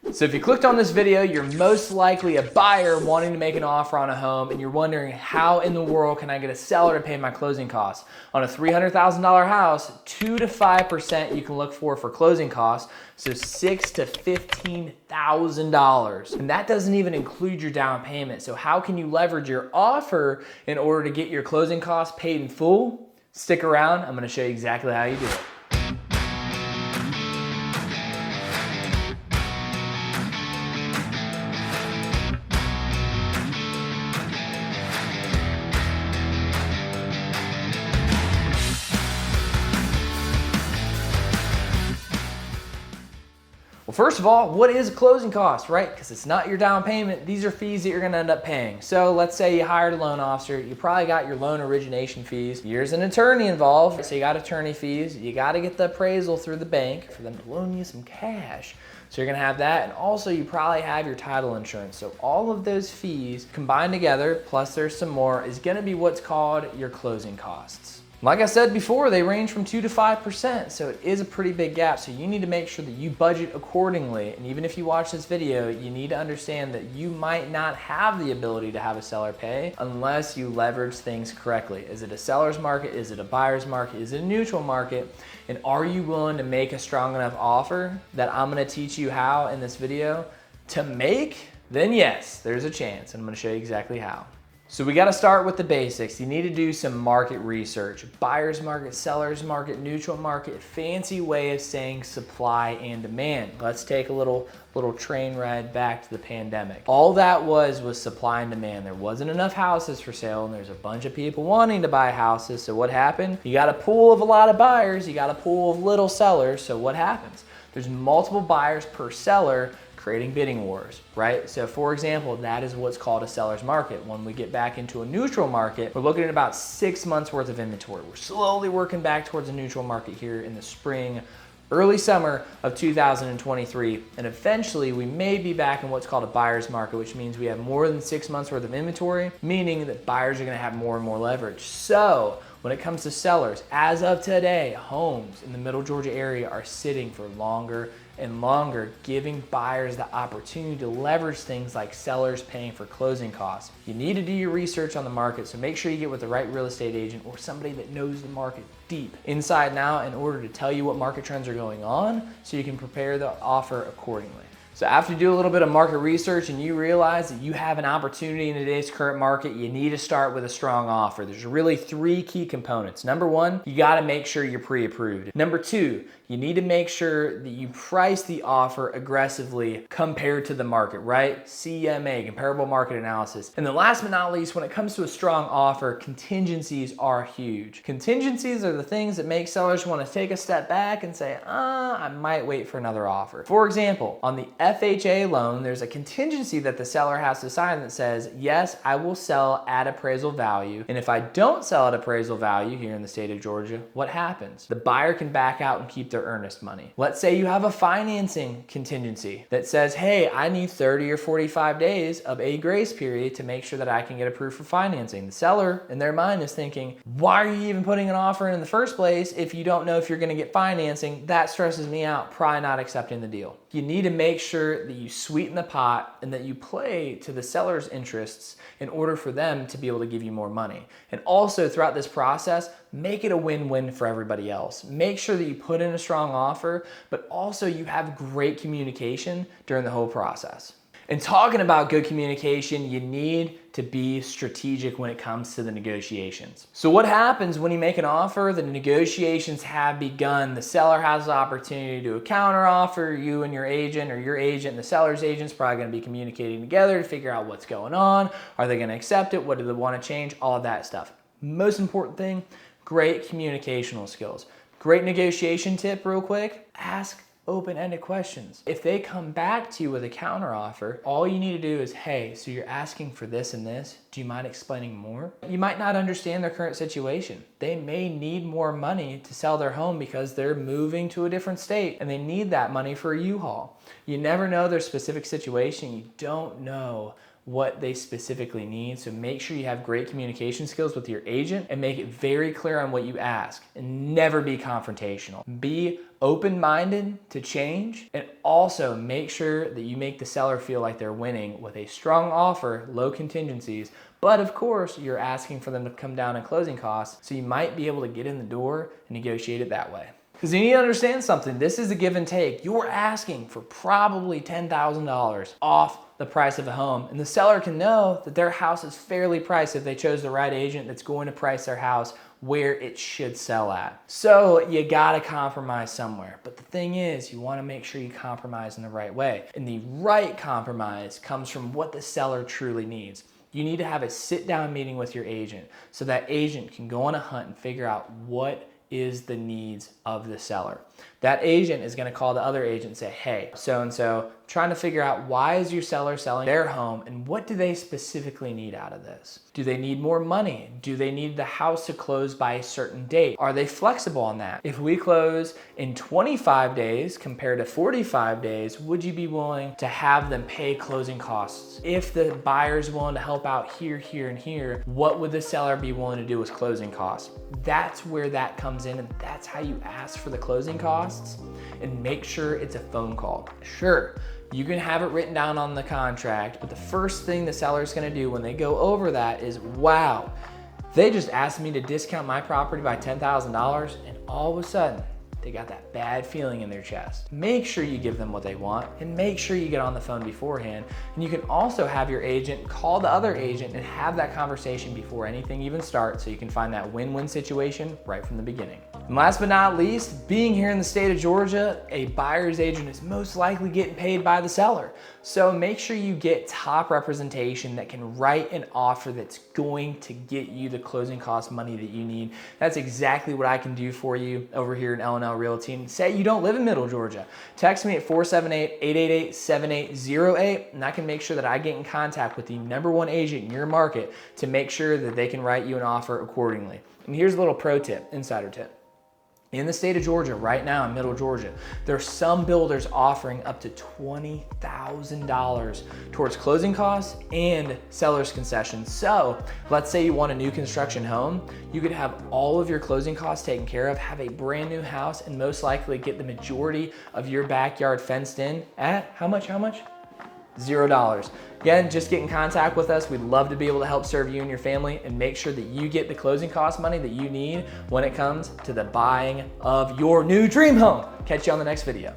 So if you clicked on this video, you're most likely a buyer wanting to make an offer on a home and you're wondering how in the world can I get a seller to pay my closing costs? On a $300,000 house, 2 to 5% you can look for closing costs, so $6,000 to $15,000. And that doesn't even include your down payment. So how can you leverage your offer in order to get your closing costs paid in full? Stick around, I'm gonna show you exactly how you do it. Well, first of all, what is a closing cost, right? Because it's not your down payment. These are fees that you're gonna end up paying. So let's say you hired a loan officer. You probably got your loan origination fees. There's an attorney involved, so you got attorney fees. You gotta get the appraisal through the bank for them to loan you some cash. So you're gonna have that, and also you probably have your title insurance. So all of those fees combined together, plus there's some more, is gonna be what's called your closing costs. Like I said before, they range from 2 to 5%, so it is a pretty big gap. So you need to make sure that you budget accordingly. And even if you watch this video, you need to understand that you might not have the ability to have a seller pay unless you leverage things correctly. Is it a seller's market? Is it a buyer's market? Is it a neutral market? And are you willing to make a strong enough offer that I'm gonna teach you how in this video to make? Then yes, there's a chance, and I'm gonna show you exactly how. So we gotta start with the basics. You need to do some market research. Buyer's market, seller's market, neutral market, fancy way of saying supply and demand. Let's take a little train ride back to the pandemic. All that was supply and demand. There wasn't enough houses for sale and there's a bunch of people wanting to buy houses. So what happened? You got a pool of a lot of buyers, you got a pool of little sellers. So what happens? There's multiple buyers per seller, creating bidding wars, right? So for example, that is what's called a seller's market. When we get back into a neutral market, we're looking at about 6 months worth of inventory. We're slowly working back towards a neutral market here in the spring, early summer of 2023. And eventually we may be back in what's called a buyer's market, which means we have more than 6 months worth of inventory, meaning that buyers are gonna have more and more leverage. So when it comes to sellers, as of today, homes in the middle Georgia area are sitting for longer and longer, giving buyers the opportunity to leverage things like sellers paying for closing costs. You need to do your research on the market, so make sure you get with the right real estate agent or somebody that knows the market deep, inside and out, in order to tell you what market trends are going on so you can prepare the offer accordingly. So after you do a little bit of market research and you realize that you have an opportunity in today's current market, you need to start with a strong offer. There's really 3 key components. Number 1, you gotta make sure you're pre-approved. Number 2, you need to make sure that you price the offer aggressively compared to the market, right? CMA, comparable market analysis. And then last but not least, when it comes to a strong offer, contingencies are huge. Contingencies are the things that make sellers want to take a step back and say, I might wait for another offer. For example, on the FHA loan, there's a contingency that the seller has to sign that says, yes, I will sell at appraisal value. And if I don't sell at appraisal value here in the state of Georgia, what happens? The buyer can back out and keep their earnest money. Let's say you have a financing contingency that says, hey, I need 30 or 45 days of a grace period to make sure that I can get approved for financing. The seller in their mind is thinking, why are you even putting an offer in the first place if you don't know if you're gonna get financing? That stresses me out, probably not accepting the deal. You need to make sure that you sweeten the pot and that you play to the seller's interests in order for them to be able to give you more money. And also throughout this process, make it a win-win for everybody else. Make sure that you put in a strong offer, but also you have great communication during the whole process. And talking about good communication, you need to be strategic when it comes to the negotiations. So what happens when you make an offer? The negotiations have begun. The seller has the opportunity to do a counter offer. You and your agent, or your agent and the seller's agent, is probably gonna be communicating together to figure out what's going on. Are they gonna accept it? What do they wanna change? All of that stuff. Most important thing, great communicational skills. Great negotiation tip real quick, ask open-ended questions. If they come back to you with a counter offer, all you need to do is, hey, so you're asking for this and this, do you mind explaining more? You might not understand their current situation. They may need more money to sell their home because they're moving to a different state and they need that money for a U-Haul. You never know their specific situation. You don't know what they specifically need. So make sure you have great communication skills with your agent and make it very clear on what you ask, and never be confrontational. Be open-minded to change, and also make sure that you make the seller feel like they're winning with a strong offer, low contingencies, but of course you're asking for them to come down in closing costs, so you might be able to get in the door and negotiate it that way. Because you need to understand something, this is a give and take. You're asking for probably $10,000 off the price of a home, and the seller can know that their house is fairly priced if they chose the right agent that's going to price their house where it should sell at. So you gotta compromise somewhere. But the thing is, you wanna make sure you compromise in the right way. And the right compromise comes from what the seller truly needs. You need to have a sit-down meeting with your agent so that agent can go on a hunt and figure out what is the needs of the seller. That agent is gonna call the other agent and say, hey, so-and-so, trying to figure out why is your seller selling their home and what do they specifically need out of this? Do they need more money? Do they need the house to close by a certain date? Are they flexible on that? If we close in 25 days compared to 45 days, would you be willing to have them pay closing costs? If the buyer's willing to help out here, here, and here, what would the seller be willing to do with closing costs? That's where that comes in, and that's how you ask for the closing costs, and make sure it's a phone call. Sure, you can have it written down on the contract, but the first thing the seller's gonna do when they go over that is, wow, they just asked me to discount my property by $10,000, and all of a sudden, they got that bad feeling in their chest. Make sure you give them what they want, and make sure you get on the phone beforehand. And you can also have your agent call the other agent and have that conversation before anything even starts, so you can find that win-win situation right from the beginning. And last but not least, being here in the state of Georgia, a buyer's agent is most likely getting paid by the seller. So make sure you get top representation that can write an offer that's going to get you the closing cost money that you need. That's exactly what I can do for you over here in L&L Realty. And say you don't live in Middle Georgia, text me at 478-888-7808, and I can make sure that I get in contact with the #1 agent in your market to make sure that they can write you an offer accordingly. And here's a little pro tip, insider tip. In the state of Georgia, right now in Middle Georgia, there are some builders offering up to $20,000 towards closing costs and seller's concessions. So let's say you want a new construction home, you could have all of your closing costs taken care of, have a brand new house, and most likely get the majority of your backyard fenced in at how much? $0. Again, just get in contact with us. We'd love to be able to help serve you and your family and make sure that you get the closing cost money that you need when it comes to the buying of your new dream home. Catch you on the next video.